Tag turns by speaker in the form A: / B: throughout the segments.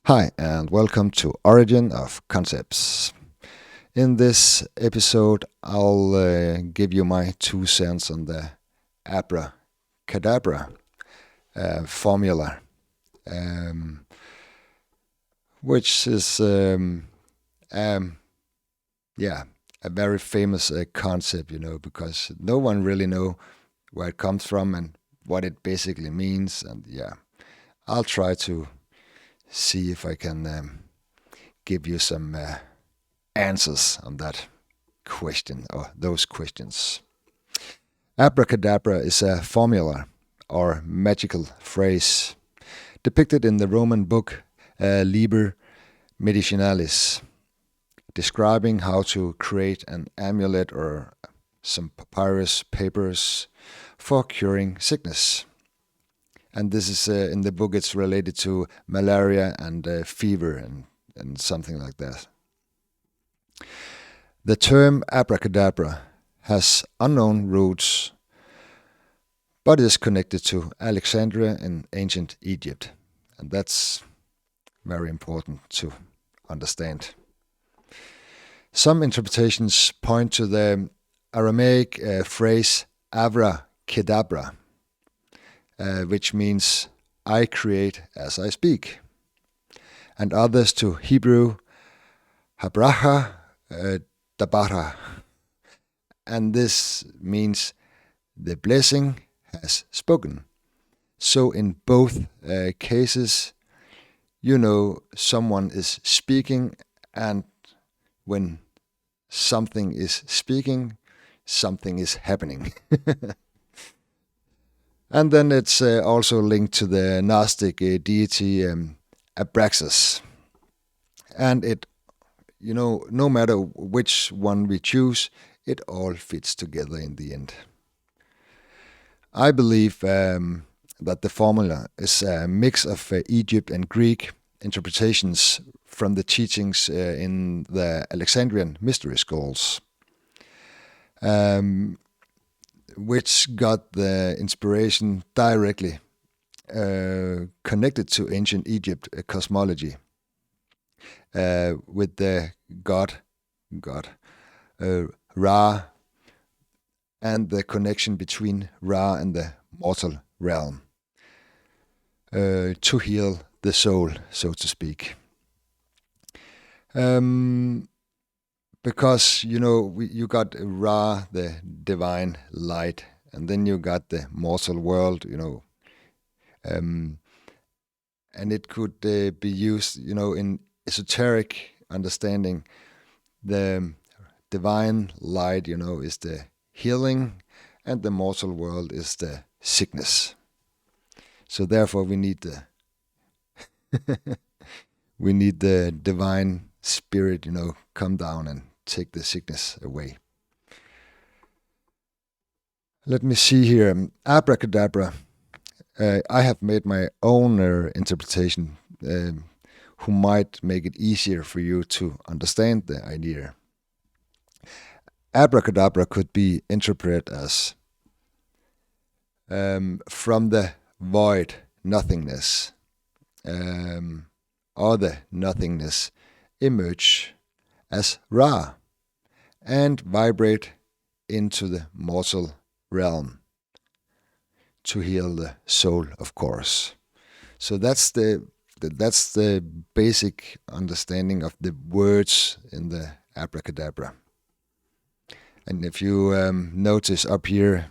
A: Hi, and welcome to Origin of Concepts. In this episode, I'll give you my 2 cents on the Abracadabra formula, um, which is, yeah, a very famous concept, because no one really know where it comes from and what it basically means. And I'll try to see if I can give you some answers on that question or those questions. Abracadabra is a formula or magical phrase depicted in the Roman book Liber Medicinalis, describing how to create an amulet or some papyrus papers for curing sickness. And this is in the book, it's related to malaria and fever and something like that. The term abracadabra has unknown roots, but is connected to Alexandria in ancient Egypt. And that's very important to understand. Some interpretations point to the Aramaic phrase abracadabra, which means I create as I speak, and others to Hebrew habracha dabara, and this means the blessing has spoken. So in both cases, someone is speaking, and when something is speaking, something is happening. And then it's also linked to the Gnostic deity Abraxas. And it, no matter which one we choose, it all fits together in the end. I believe that the formula is a mix of Egypt and Greek interpretations from the teachings in the Alexandrian mystery schools, which got the inspiration directly connected to ancient Egypt cosmology with the god Ra, and the connection between Ra and the mortal realm to heal the soul, so to speak. Because, you got Ra, the divine light, and then you got the mortal world, and it could be used, in esoteric understanding. The divine light, is the healing, and the mortal world is the sickness. So therefore, we need the divine spirit, come down and take the sickness away. Let me see here. Abracadabra. I have made my own interpretation, who might make it easier for you to understand the idea. Abracadabra could be interpreted as from the void, nothingness, or the nothingness emerge as Ra and vibrate into the mortal realm to heal the soul, of course. So that's the basic understanding of the words in the abracadabra. And if you notice up here,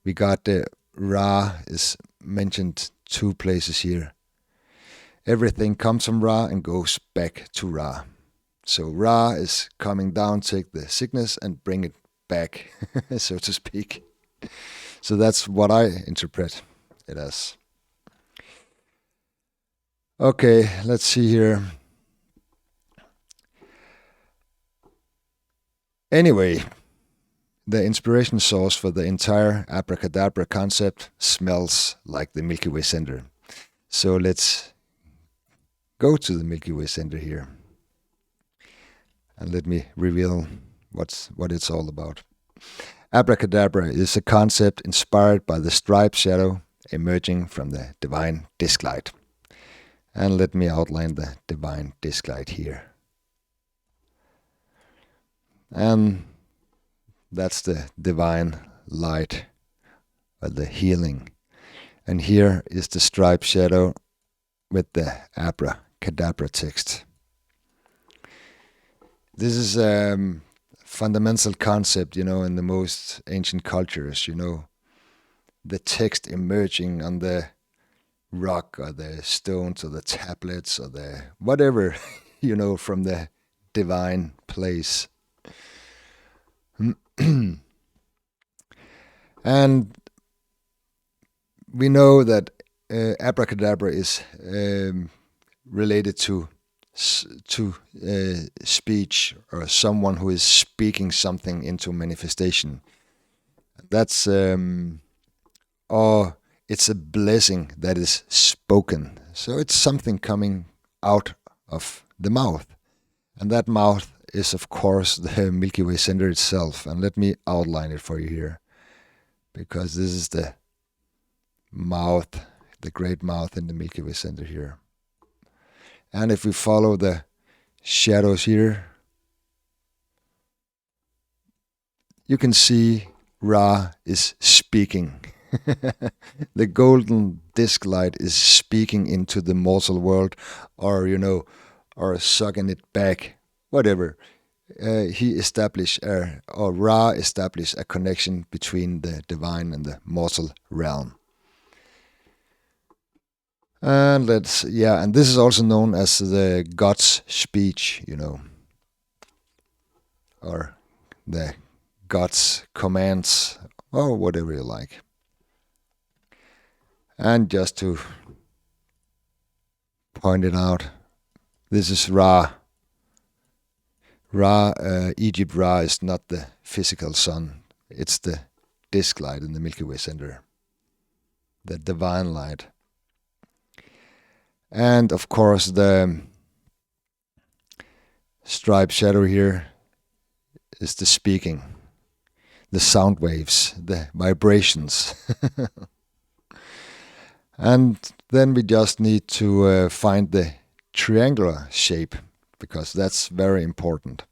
A: we got the Ra is mentioned 2 places here. Everything comes from Ra and goes back to Ra. So Ra is coming down, take the sickness and bring it back, so to speak. So that's what I interpret it as. Okay, let's see here. Anyway, the inspiration source for the entire abracadabra concept smells like the Milky Way Center. So let's go to the Milky Way Center here. And let me reveal what it's all about. Abracadabra is a concept inspired by the striped shadow emerging from the divine disk light. And let me outline the divine disc light here. And that's the divine light, or the healing. And here is the striped shadow with the Abracadabra text. This is a fundamental concept, in the most ancient cultures, the text emerging on the rock or the stones or the tablets or the whatever, from the divine place. And we know that abracadabra is related to speech, or someone who is speaking something into manifestation. That's or it's a blessing that is spoken. So it's something coming out of the mouth. And that mouth is, of course, the Milky Way center itself. And let me outline it for you here, because this is the mouth, the great mouth in the Milky Way center here. And if we follow the shadows here, you can see Ra is speaking. The golden disc light is speaking into the mortal world, or or sucking it back, whatever. He established, or Ra established, a connection between the divine and the mortal realm. And and this is also known as the God's speech, or the God's commands, or whatever you like. And just to point it out, this is Ra. Egypt Ra is not the physical sun. It's the disk light in the Milky Way center, the divine light. And of course, the striped shadow here is the speaking, the sound waves, the vibrations. And then we just need to find the triangular shape, because that's very important.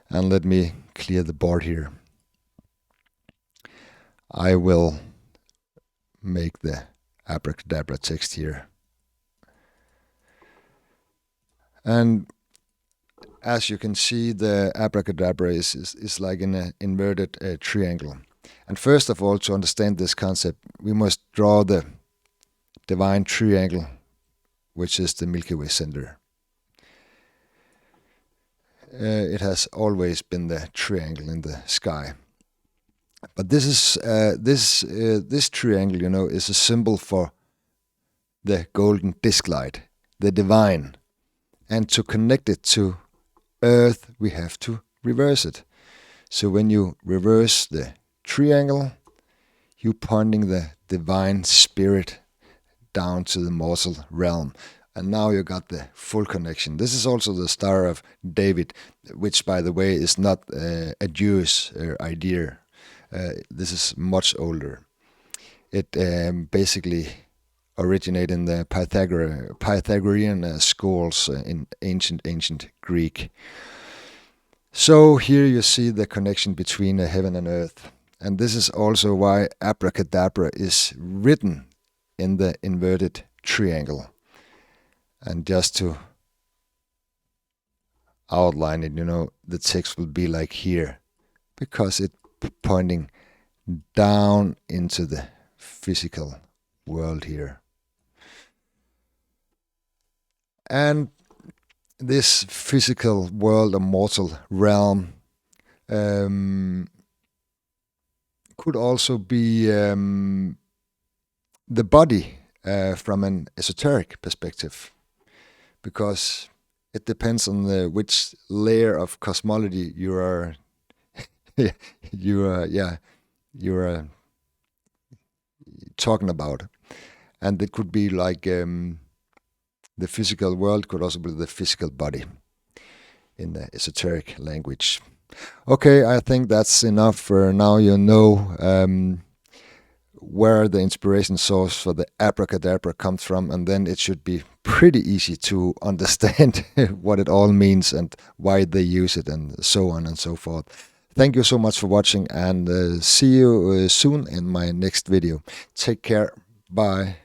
A: And let me clear the board here. I will make the abracadabra text here. And as you can see, the abracadabra is like an inverted triangle. And first of all, to understand this concept, we must draw the divine triangle, which is the Milky Way center. It has always been the triangle in the sky. But this is this triangle, is a symbol for the golden disc light, the divine. And to connect it to Earth, we have to reverse it. So when you reverse the triangle, you're pointing the divine spirit down to the mortal realm. And now you got the full connection. This is also the Star of David, which, by the way, is not a Jewish idea. This is much older. It basically originated in the Pythagorean schools in ancient Greek. So here you see the connection between heaven and earth. And this is also why abracadabra is written in the inverted triangle. And just to outline it, the text will be like here, because it's pointing down into the physical world here. And this physical world, or mortal realm, could also be the body from an esoteric perspective, because it depends on which layer of cosmology you are talking about. And it could be like the physical world could also be the physical body in the esoteric language. Okay, I think that's enough for now. where the inspiration source for the abracadabra comes from, and then it should be pretty easy to understand what it all means and why they use it, and so on and so forth. Thank you so much for watching, and see you soon in my next video. Take care. Bye.